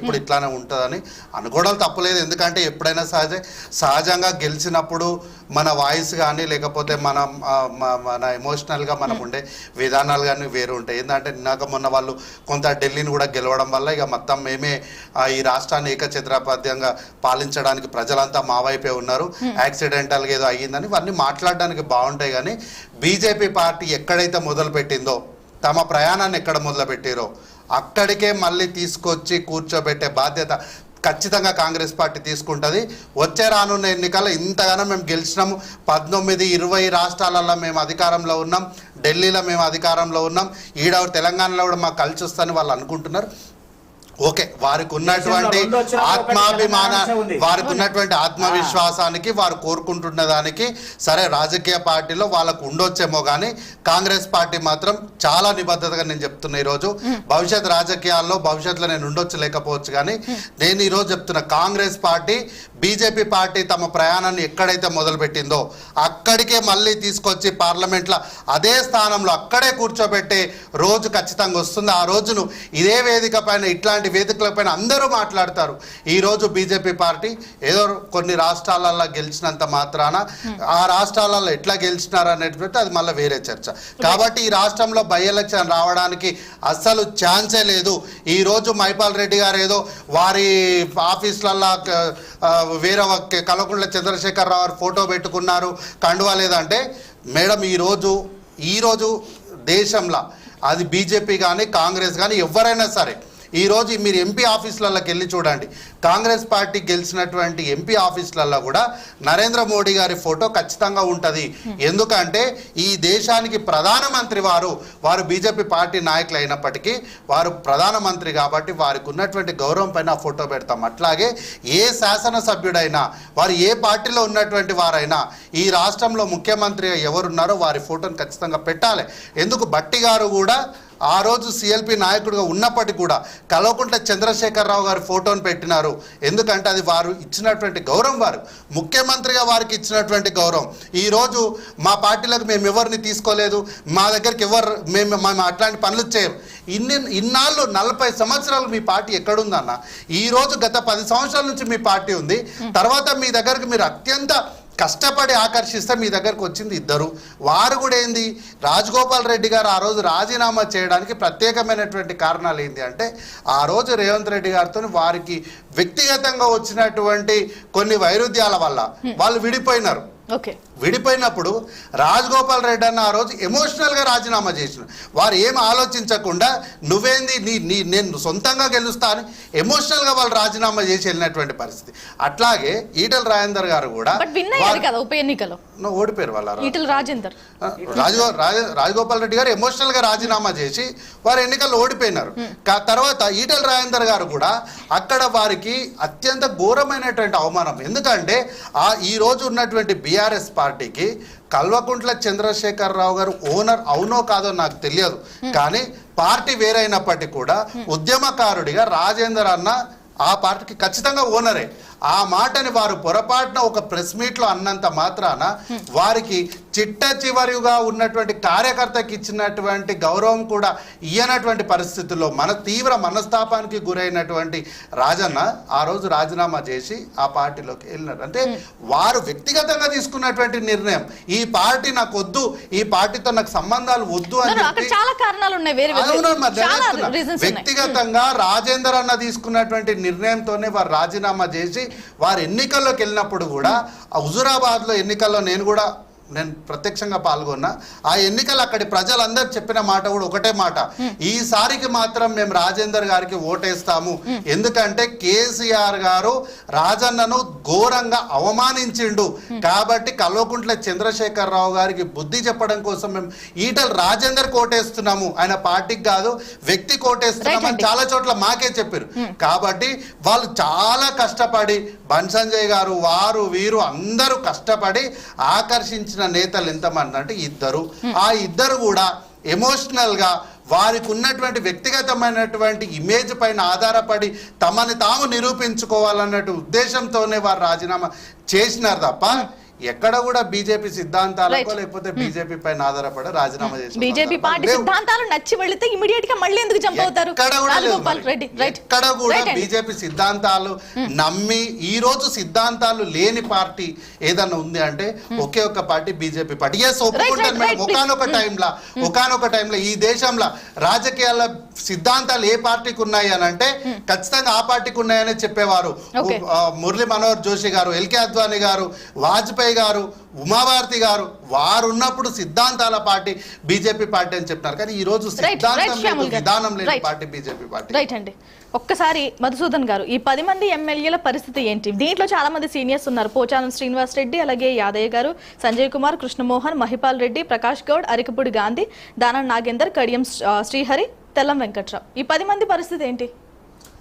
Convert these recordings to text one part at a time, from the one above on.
ఎప్పుడు ఇట్లానే ఉంటుందని అనుకోవడం తప్పలేదు. ఎందుకంటే ఎప్పుడైనా సహజంగా గెలిచినప్పుడు మన వాయిస్ కానీ లేకపోతే మన ఎమోషనల్గా మనం ఉండే విధానాలు కానీ వేరు ఉంటాయి. ఏంటంటే నిన్నాక మొన్న వాళ్ళు కొంత ఢిల్లీని కూడా గెలవడం వల్ల ఇక మొత్తం మేమే ఈ రాష్ట్రాన్ని ఏకఛత్రాధిపత్యంగా పాలించడానికి ప్రజలంతా మా వైపే ఉన్నారు, యాక్సిడెంటల్గా ఏదో అయ్యిందని ఇవన్నీ మాట్లాడడానికి బాగుంటాయి. కానీ బీజేపీ పార్టీ ఎక్కడైతే మొదలుపెట్టిందో, తమ ప్రయాణాన్ని ఎక్కడ మొదలుపెట్టారో అక్కడికే మళ్ళీ తీసుకొచ్చి కూర్చోబెట్టే బాధ్యత ఖచ్చితంగా కాంగ్రెస్ పార్టీ తీసుకుంటుంది. వచ్చే రానున్న ఎన్నికల్లో ఇంతగానో మేము గెలిచినాము, 19, 20 రాష్ట్రాలలో మేము అధికారంలో ఉన్నాం, ఢిల్లీలో మేము అధికారంలో ఉన్నాం, ఈడ తెలంగాణలో కూడా మాకు కలిసి వస్తుందని వాళ్ళు అనుకుంటున్నారు. ఓకే, వారికి ఉన్నటువంటి ఆత్మవిశ్వాసానికి వారు కోరుకుంటున్న దానికి సరే రాజకీయ పార్టీలో వాళ్ళకు ఉండొచ్చేమో, కానీ కాంగ్రెస్ పార్టీ మాత్రం చాలా నిబద్ధతగా నేను చెప్తున్నా. ఈరోజు భవిష్యత్ రాజకీయాల్లో భవిష్యత్తులో నేను ఉండొచ్చు లేకపోవచ్చు, కానీ నేను ఈరోజు చెప్తున్నా కాంగ్రెస్ పార్టీ బీజేపీ పార్టీ తమ ప్రయాణాన్ని ఎక్కడైతే మొదలుపెట్టిందో అక్కడికే మళ్ళీ తీసుకొచ్చి పార్లమెంట్లో అదే స్థానంలో అక్కడే కూర్చోబెట్టే రోజు ఖచ్చితంగా వస్తుంది. ఆ రోజును ఇదే వేదిక పైన ఇట్లాంటి వేదికలపైన అందరూ మాట్లాడతారు. ఈరోజు బీజేపీ పార్టీ ఏదో కొన్ని రాష్ట్రాలలో గెలిచినంత మాత్రాన ఆ రాష్ట్రాలలో ఎట్లా గెలిచినారు అనేటువంటి అది మళ్ళీ వేరే చర్చ. కాబట్టి ఈ రాష్ట్రంలో బై ఎలక్షన్ రావడానికి అస్సలు ఛాన్సే లేదు. ఈరోజు మైపాల్ రెడ్డి గారు ఏదో వారి ఆఫీసులలో వేరే కల్వకుంట్ల చంద్రశేఖరరావు గారు ఫోటో పెట్టుకున్నారు, కండువా లేదంటే మేడం ఈరోజు దేశంలో అది బీజేపీ కానీ కాంగ్రెస్ కానీ ఎవరైనా సరే ఈరోజు మీరు ఎంపీ ఆఫీసులలోకి వెళ్ళి చూడండి, కాంగ్రెస్ పార్టీ గెలిచినటువంటి ఎంపీ ఆఫీసులలో కూడా నరేంద్ర మోడీ గారి ఫోటో ఖచ్చితంగా ఉంటుంది. ఎందుకంటే ఈ దేశానికి ప్రధానమంత్రి వారు బీజేపీ పార్టీ నాయకులు అయినప్పటికీ వారు ప్రధానమంత్రి కాబట్టి వారికి ఉన్నటువంటి గౌరవం పైన ఫోటో పెడతాం. అట్లాగే ఏ శాసనసభ్యుడైనా వారు ఏ పార్టీలో ఉన్నటువంటి వారైనా ఈ రాష్ట్రంలో ముఖ్యమంత్రి ఎవరున్నారో వారి ఫోటోను ఖచ్చితంగా పెట్టాలి. ఎందుకు బట్టి గారు కూడా ఆ రోజు సిఎల్పి నాయకుడిగా ఉన్నప్పటికీ కూడా కల్వకుంట్ల చంద్రశేఖరరావు గారి ఫోటోను పెట్టినారు. ఎందుకంటే అది వారు ఇచ్చినటువంటి గౌరవం, వారు ముఖ్యమంత్రిగా వారికి ఇచ్చినటువంటి గౌరవం. ఈరోజు మా పార్టీలకు మేము ఎవరిని తీసుకోలేదు, మా దగ్గరికి మేము అట్లాంటి పనులు చేయరు. ఇన్నాళ్ళు 40 సంవత్సరాలు మీ పార్టీ ఎక్కడుందన్న? ఈరోజు గత 10 సంవత్సరాల నుంచి మీ పార్టీ ఉంది. తర్వాత మీ దగ్గరికి మీరు అత్యంత కష్టపడి ఆకర్షిస్తే మీ దగ్గరకు వచ్చింది ఇద్దరు. వారు కూడా ఏంది, రాజగోపాల్ రెడ్డి గారు ఆ రోజు రాజీనామా చేయడానికి ప్రత్యేకమైనటువంటి కారణాలు ఏంటి అంటే ఆ రోజు రేవంత్ రెడ్డి గారితో వారికి వ్యక్తిగతంగా వచ్చినటువంటి కొన్ని వైరుధ్యాల వల్ల వాళ్ళు విడిపోయినారు. విడిపోయినప్పుడు రాజగోపాల్ రెడ్డి అన్న ఆ రోజు ఎమోషనల్గా రాజీనామా చేసిన వారు ఏం ఆలోచించకుండా నువ్వేంది నేను సొంతంగా గెలుస్తా అని ఎమోషనల్గా వాళ్ళు రాజీనామా చేసి వెళ్ళినటువంటి పరిస్థితి. అట్లాగే ఈటల రాజేందర్ గారు కూడా ఉప ఎన్నికలో ఓడిపోయారు. వాళ్ళ రాజగోపాల్ రెడ్డి గారు ఎమోషనల్గా రాజీనామా చేసి వారు ఎన్నికల్లో ఓడిపోయినారు. తర్వాత ఈటల రాజేందర్ గారు కూడా అక్కడ వారికి అత్యంత ఘోరమైనటువంటి అవమానం. ఎందుకంటే ఈ రోజు ఉన్నటువంటి బీఆర్ఎస్ పార్టీకి కల్వకుంట్ల చంద్రశేఖరరావు గారు ఓనర్ అవునో కాదో నాకు తెలియదు, కానీ పార్టీ వేరైనప్పటికీ కూడా ఉద్యమకారుడిగా రాజేందర్ అన్న ఆ పార్టీకి ఖచ్చితంగా ఓనరే. ఆ మాటని వారు పొరపాటున ఒక ప్రెస్ మీట్లో అన్నంత మాత్రాన వారికి చిట్ట చివరిగా ఉన్నటువంటి కార్యకర్తకి ఇచ్చినటువంటి గౌరవం కూడా ఇయ్యనటువంటి పరిస్థితుల్లో తీవ్ర మనస్తాపానికి గురైనటువంటి రాజన్న ఆ రోజు రాజీనామా చేసి ఆ పార్టీలోకి వెళ్ళినారు. అంటే వారు వ్యక్తిగతంగా తీసుకున్నటువంటి నిర్ణయం, ఈ పార్టీ నాకు వద్దు, ఈ పార్టీతో నాకు సంబంధాలు వద్దు అని వ్యక్తిగతంగా రాజేందర్ అన్న తీసుకున్నటువంటి నిర్ణయంతోనే వారు రాజీనామా చేసి వారు ఎన్నికల్లోకి వెళ్ళినప్పుడు కూడా హుజూరాబాద్లో ఎన్నికల్లో నేను ప్రత్యక్షంగా పాల్గొన్నా. ఆ ఎన్నికలు అక్కడి ప్రజలందరూ చెప్పిన మాట కూడా ఒకటే మాట, ఈసారికి మాత్రం మేము రాజేందర్ గారికి ఓటేస్తాము. ఎందుకంటే కేసీఆర్ గారు రాజన్నను ఘోరంగా అవమానించిండు కాబట్టి కల్వకుంట్ల చంద్రశేఖరరావు గారికి బుద్ధి చెప్పడం కోసం మేము ఈటల రాజేందర్కి ఓటేస్తున్నాము, ఆయన పార్టీకి కాదు వ్యక్తికి ఓటేస్తున్నాము అని చాలా చోట్ల మాకే చెప్పారు. కాబట్టి వాళ్ళు చాలా కష్టపడి బన్సంజయ్ గారు వారు వీరు అందరూ కష్టపడి ఆకర్షించిన నేతలు ఎంతమంది అంటే ఇద్దరు. ఆ ఇద్దరు కూడా ఎమోషనల్ గా వారికి ఉన్నటువంటి వ్యక్తిగతమైనటువంటి ఇమేజ్ పైన ఆధారపడి తమని తాము నిరూపించుకోవాలన్నట్టు ఉద్దేశంతోనే వారు రాజీనామా చేసినారు తప్ప ఎక్కడ కూడా బీజేపీ సిద్ధాంతాలకో లేకపోతే బీజేపీ పైన ఆధారపడి రాజీనామా చేసి బీజేపీ పార్టీ సిద్ధాంతాలు నచ్చి వెళితే ఇమీడియట్ గా మళ్ళీ ఎందుకు జంప్ అవుతారు? ఎక్కడ కూడా బీజేపీ సిద్ధాంతాలు నమ్మి ఈ రోజు సిద్ధాంతాలు లేని పార్టీ ఏదన్నా ఉంది అంటే ఒకే ఒక్క పార్టీ బీజేపీ పార్టీ. ఒప్పుకుంటాను మేడం, ఒకానొక టైంలో ఈ దేశంలో రాజకీయాల సిద్ధాంతాలు ఏ పార్టీకి ఉన్నాయి అని అంటే ఖచ్చితంగా ఆ పార్టీకి ఉన్నాయని చెప్పేవారు. మురళీ మనోహర్ జోషి గారు, ఎల్కే అద్వానీ గారు, వాజ్పేయి గారు, ఉమాభారతి గారు, వారు ఉన్నప్పుడు సిద్ధాంతాల పార్టీ బీజేపీ పార్టీ అని చెప్తున్నారు. కానీ ఈ రోజు సిద్ధాంతం విధానం లేని పార్టీ బీజేపీ పార్టీ. రైట్ అండి. ఒక్కసారి మధుసూదన్ గారు, ఈ 10 మంది ఎమ్మెల్యేల పరిస్థితి ఏంటి? దీంట్లో చాలా మంది సీనియర్స్ ఉన్నారు. పోచారం శ్రీనివాస్ రెడ్డి, అలాగే యాదయ్య గారు, సంజయ్ కుమార్, కృష్ణమోహన్, మహిపాల్ రెడ్డి, ప్రకాష్ గౌడ్, అరికపూడి గాంధీ, దానం నాగేందర్, కడియం శ్రీహరి, తెల్లం వెంకట్రావు. ఈ 10 మంది పరిస్థితి ఏంటి?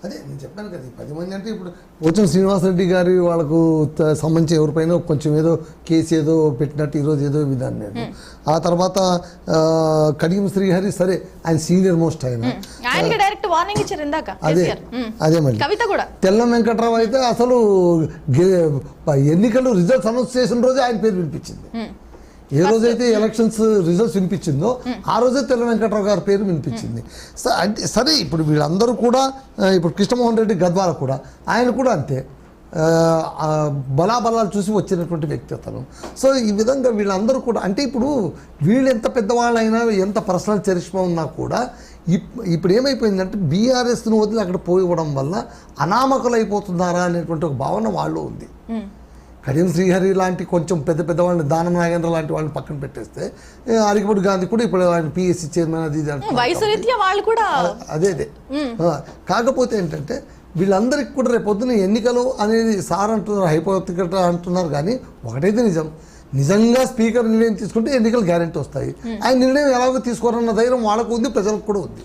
అదే నేను చెప్పాను కదా, 10 మంది అంటే ఇప్పుడు పోచం శ్రీనివాసరెడ్డి గారి వాళ్ళకు సంబంధించి ఎవరిపైన కొంచెం ఏదో కేసు ఏదో పెట్టినట్టు ఈరోజు ఏదో విధానం నేను. ఆ తర్వాత కడియం శ్రీహరి, సరే ఆయన సీనియర్ మోస్ట్ ఆయన డైరెక్ట్ వార్నింగ్ ఇచ్చారు ఇందాక. అదే మళ్ళీ కవిత కూడా. తెల్లం వెంకట్రావు అయితే అసలు ఎన్నికలు రిజల్ట్స్ అనౌన్స్ చేసిన రోజే ఆయన పేరు వినిపించింది. ఏ రోజైతే ఎలక్షన్స్ రిజల్ట్స్ వినిపించిందో ఆ రోజే తెల్ల వెంకట్రావు గారి పేరు వినిపించింది. అంటే సరే ఇప్పుడు వీళ్ళందరూ కూడా, ఇప్పుడు కృష్ణమోహన్ రెడ్డి గద్వాల కూడా, ఆయన కూడా అంతే బలాబలాలు చూసి వచ్చినటువంటి వ్యక్తి అతను. సో ఈ విధంగా వీళ్ళందరూ కూడా అంటే ఇప్పుడు వీళ్ళు ఎంత పెద్దవాళ్ళైనా, ఎంత పర్సనల్ చరిష్మా ఉన్నా కూడా ఇప్పుడు ఏమైపోయిందంటే బీఆర్ఎస్ను వదిలి అక్కడ పోయివ్వడం వల్ల అనామకులు అయిపోతున్నారా అనేటువంటి ఒక భావన వాళ్ళు ఉంది. కడియం శ్రీహరి లాంటి కొంచెం పెద్ద వాళ్ళని, దానం నాగేంద్ర లాంటి వాళ్ళని పక్కన పెట్టేస్తే అరికపూడి గాంధీ కూడా ఇప్పుడు ఆయన పిఎస్సి చైర్మన్ అది అదే. కాకపోతే ఏంటంటే వీళ్ళందరికీ కూడా రేపొద్దున ఎన్నికలు అనేది సార్ అంటున్నారు, హైపోతికల్ అంటున్నారు. కానీ ఒకటైతే నిజంగా స్పీకర్ నిర్ణయం తీసుకుంటే ఎన్నికలు గ్యారెంటీ వస్తాయి. ఆయన నిర్ణయం ఎలాగో తీసుకోరన్న ధైర్యం వాళ్ళకు ఉంది, ప్రజలకు కూడా ఉంది.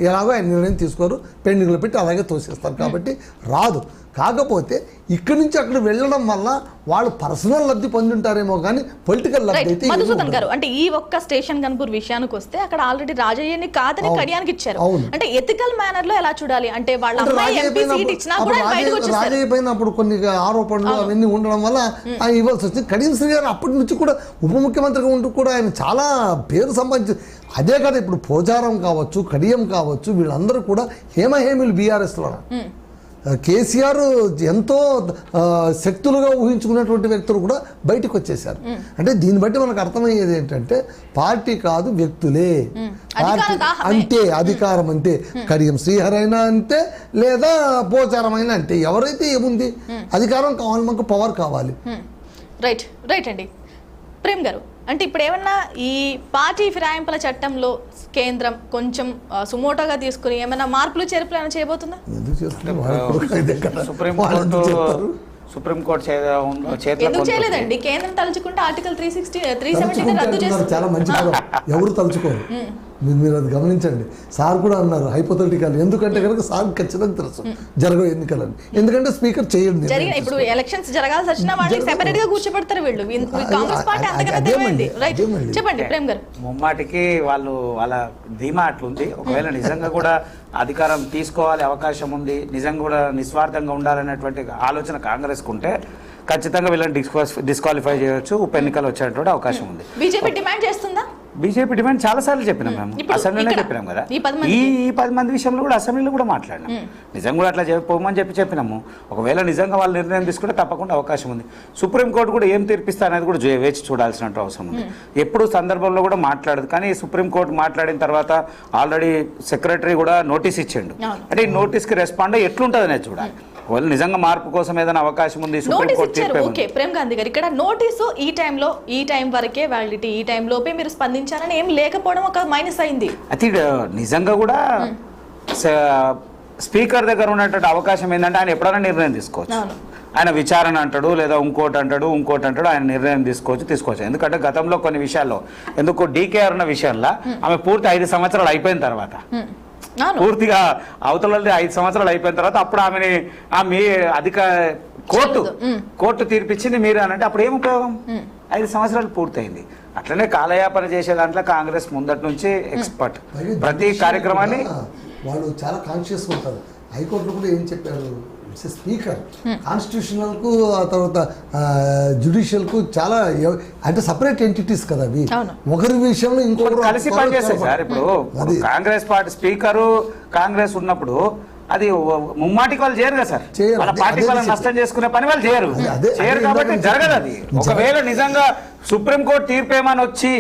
ఎలాగో ఆయన నిర్ణయం తీసుకోరు, పెండింగ్లో పెట్టి అలాగే తోసేస్తారు. కాబట్టి రాదు. కాకపోతే ఇక్కడి నుంచి అక్కడ వెళ్ళడం వల్ల వాళ్ళు పర్సనల్ లబ్ధి పొందుంటారేమో కానీ పొలిటికల్ లబ్ధి అయితే. మధుసూదన్ గారు, అంటే ఈ ఒక్క స్టేషన్ గన్పూర్ విషయానికి వస్తే అక్కడ ఆల్రెడీ రాజయ్యని కాదని కడియానికి ఇచ్చారు. అంటే ఎథికల్ మేనర్ లో ఎలా చూడాలి? అంటే వాళ్ళ అమ్మాయి ఎంపీ సీట్ ఇచ్చినా కూడా బయటకు వచ్చేసారు. రాజయ్య పైన అప్పుడు కొన్ని ఆరోపణలు అవన్నీ ఉండడం వల్ల ఆయన ఇవ్వాల్సి వచ్చింది. కడియం శ్రీ గారు అప్పటి నుంచి కూడా ఉప ముఖ్యమంత్రిగా ఉంటూ కూడా ఆయన చాలా పేరు సంపాదించి, అదే కదా ఇప్పుడు పోచారం కావచ్చు, కడియం కావచ్చు, వీళ్ళందరూ కూడా హేమహేమిలు బీఆర్ఎస్లో. కేసీఆర్ ఎంతో శక్తులుగా ఊహించుకున్నటువంటి వ్యక్తులు కూడా బయటకు వచ్చేసారు. అంటే దీన్ని బట్టి మనకు అర్థమయ్యేది ఏంటంటే పార్టీ కాదు, వ్యక్తులే పార్టీ అంటే, అధికారం అంతే. కడియం శ్రీహరి అయినా అంతే, లేదా పోచారం అయినా అంతే. ఎవరైతే ఏముంది, అధికారం కావాలి, మనకు పవర్ కావాలి. రైట్ అండి. ప్రేమ్ గారు, అంటే ఇప్పుడు ఏమన్నా ఈ పార్టీ ఫిరాయింపుల చట్టంలో కేంద్రం కొంచెం సుమోటోగా తీసుకుని ఏమైనా మార్పులు చేర్పులు ఏమైనా చేయబోతుందా? సుప్రీంకోర్టు ఎందుకు చేయలేదండి? కేంద్రం తలుచుకుంటే ఆర్టికల్ 370 రద్దు చేస్తారు. చాలా మంచి ఎవరు తలుచుకోరు. మీరు అది గమనించండి. సార్ కూడా అన్నారు హైపోథెటికల్, ఎందుకంటే కనుక సార్ ఖచ్చితంగా తెలుసు జరగవు ఎన్నికలని, ఎందుకంటే స్పీకర్ చేయండి. ఇప్పుడు ఎలక్షన్స్ జరగాల్సి వచ్చినా వాళ్ళకి సెపరేట్ గా కూర్చోబెడతారు వీళ్ళు. కాంగ్రెస్ పార్టీ చెప్పండి ప్రేమ్ గారు. ముమ్మాటికి వాళ్ళ ధీమా అట్లుంది. ఒకవేళ నిజంగా కూడా అధికారం తీసుకోవాలి, అవకాశం ఉంది, నిజంగా కూడా నిస్వార్థంగా ఉండాలనేటువంటి ఆలోచన కాంగ్రెస్ కుంటే ఖచ్చితంగా వీళ్ళని డిస్క్వాలిఫై చేయొచ్చు, ఉప ఎన్నికలు వచ్చేటువంటి అవకాశం ఉంది. బీజేపీ డిమాండ్ చేస్తుందా? బీజేపీ డిమాండ్ చాలా సార్లు చెప్పినాం మేము, అసెంబ్లీలో చెప్పినాం కదా. ఈ 10 మంది విషయంలో కూడా అసెంబ్లీలో కూడా మాట్లాడినాం. నిజంగా కూడా అట్లా పోమని చెప్పినాము. ఒకవేళ నిజంగా వాళ్ళు నిర్ణయం తీసుకుంటే తప్పకుండా అవకాశం ఉంది. సుప్రీంకోర్టు కూడా ఏం తీర్పిస్తా అనేది కూడా వేచి చూడాల్సిన అవసరం ఉంది. ఎప్పుడు సందర్భంలో కూడా మాట్లాడదు. కానీ సుప్రీంకోర్టు మాట్లాడిన తర్వాత ఆల్రెడీ సెక్రటరీ కూడా నోటీస్ ఇచ్చిండు. అంటే ఈ నోటీస్కి రెస్పాండ్ ఎట్లుంటుంది అనేది చూడాలి. వాళ్ళు నిజంగా మార్పు కోసం ఏదైనా అవకాశం ఉంది. ఓకే ప్రేమ్ గాంధీ గారు, ఇక్కడ నోటీసు ఈ టైం వరకే వ్యాలిడిటీ, ఈ టైం లోపే మీరు స్పందించాలని ఏం లేకపోవడం ఒక మైనస్ అయింది. అది నిజంగా కూడా స్పీకర్ దగ్గర ఉన్నటువంటి అవకాశం ఏంటంటే ఆయన ఎప్పుడైనా నిర్ణయం తీసుకోవచ్చు. ఆయన విచారణ అంటాడు, లేదా ఇంకోటి అంటాడు, ఆయన నిర్ణయం తీసుకోవచ్చు. ఎందుకంటే గతంలో కొన్ని విషయాల్లో, ఎందుకు డీకేఆర్ ఉన్న విషయంలో ఆమె పూర్తి 5 సంవత్సరాలు అయిపోయిన తర్వాత, పూర్తిగా అవతల 5 సంవత్సరాలు అయిపోయిన తర్వాత అప్పుడు ఆమెని మీ కోర్టు తీర్పిచ్చింది మీరు అని అంటే అప్పుడు ఏం ఉపయోగం? 5 సంవత్సరాలు పూర్తయింది. అట్లనే కాలయాపన చేసే దాంట్లో కాంగ్రెస్ ముందటి నుంచి ఎక్స్పర్ట్. ప్రతి కార్యక్రమాన్ని వాళ్ళు చాలా కాన్షియస్ ఉంటారు. హైకోర్టులో కూడా ఏం చెప్పారు, స్పీకర్ కాన్స్టిట్యూషనల్ కు ఆ తర్వాత జ్యుడిషియల్ కు చాలా అంటే సపరేట్ ఎంటిటీస్ కదా అవి. అవును. ఒకరి విషయంలో ఇంకొకరు కలిసి పనిచేస్తాయి సార్. ఇప్పుడు కాంగ్రెస్ పార్టీ స్పీకరు కాంగ్రెస్ ఉన్నప్పుడు అది ముమ్మాటికి వాళ్ళు చేయరు కదా సార్. చేయరు. వాళ్ళ పార్టీకి వాళ్ళని నష్టం చేసుకునే పని వాళ్ళు చేయరు. చేయరు కాబట్టి జరగదు అది. ఒకవేళ నిజంగా సుప్రీంకోర్టు తీర్పు ఏమని వచ్చి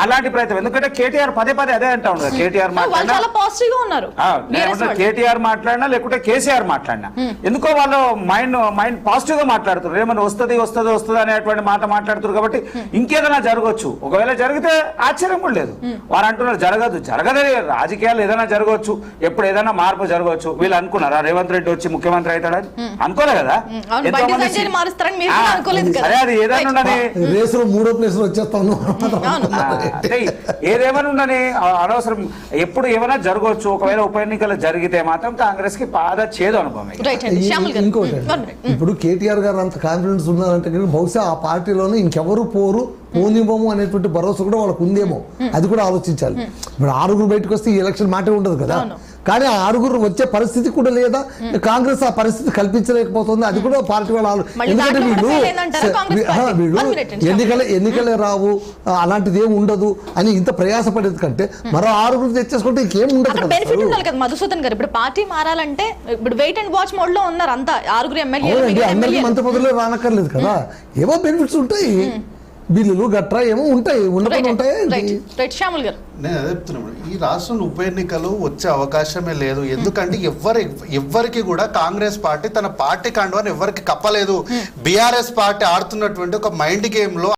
అలాంటి ప్రయత్నం, ఎందుకంటే కేటీఆర్ పదే అదే అంటా ఉన్నారు. కేటీఆర్ వాళ్ళు చాలా పాజిటివ్ గా ఉన్నారు. కేటీఆర్ మాట్లాడినా లేకుంటే కేసీఆర్ మాట్లాడినా ఎందుకో వాళ్ళు మైండ్ పాజిటివ్ గా మాట్లాడుతున్నారు. ఏమన్నా వస్తుంది అనేటువంటి మాట మాట్లాడుతున్నారు. కాబట్టి ఇంకేదైనా జరగవచ్చు. ఒకవేళ జరిగితే ఆశ్చర్యం కూడా లేదు. వారు అంటున్నారు జరగదని. రాజకీయాలు ఏదైనా జరగవచ్చు, ఎప్పుడు ఏదైనా మార్పు జరగవచ్చు. వీళ్ళు అనుకున్నారా రేవంత్ రెడ్డి వచ్చి ముఖ్యమంత్రి అవుతాడని? అనుకోలే కదా. సరే అది ఏదైనా ఉండని రేసులో 3వ ప్లేస్ లో వచ్చేస్తాను. అంటే ఏదేమైనా ఉండని అనవసరం. ఎప్పుడు ఏమైనా జరగవచ్చు. ఒకవేళ ఉప ఎన్నికలు జరిగితే మాత్రం కాంగ్రెస్ కి బాధ చేదు అనుభవం. ఇంకోటి ఇప్పుడు కేటీఆర్ గారు అంత కాన్ఫిడెన్స్ ఉన్నారంటే బహుశా ఆ పార్టీలోనే ఇంకెవరు పోనివ్వము అనేటువంటి భరోసా కూడా వాళ్ళకు ఉందేమో. అది కూడా ఆలోచించాలి. ఇప్పుడు 6 బయటకు వస్తే ఈ ఎలక్షన్ మాటే ఉండదు కదా. కానీ ఆ 6 వచ్చే పరిస్థితి కూడా లేదా, కాంగ్రెస్ ఆ పరిస్థితి కల్పించలేకపోతుంది. అది కూడా పార్టీ వాళ్ళు ఎందుకంటే వీళ్ళు ఎన్నికలే రావు, అలాంటిది ఏమి ఉండదు అని ఇంత ప్రయాసపడేది కంటే మరో 6 తెచ్చేసుకుంటే ఇంకేం ఉండదు కదా. మధుసూదన్ గారు ఇప్పుడు పార్టీ మారాలంటే ఇప్పుడు వెయిట్ అండ్ వాచ్ మోడ్ లో ఉన్నారు అంతా 6 ఎమ్మెల్యేలు. అందరికీ మంత్రి పదవులు రానక్కర్లేదు కదా. ఏవో బెనిఫిట్స్ ఉంటాయి, బిల్లులు గట్రా ఏమో ఉంటాయి, ఉండకుండా ఉంటాయి. నేను అదే చెప్తున్నాను, ఈ రాష్ట్రంలో ఉప ఎన్నికలు వచ్చే అవకాశమే లేదు. ఎందుకంటే ఎవ్వరికి కూడా కాంగ్రెస్ పార్టీ తన పార్టీ కండువాని ఎవరికి కప్పలేదు. బీఆర్ఎస్ పార్టీ ఆడుతున్నటువంటి ఒక మైండ్ గేమ్ లో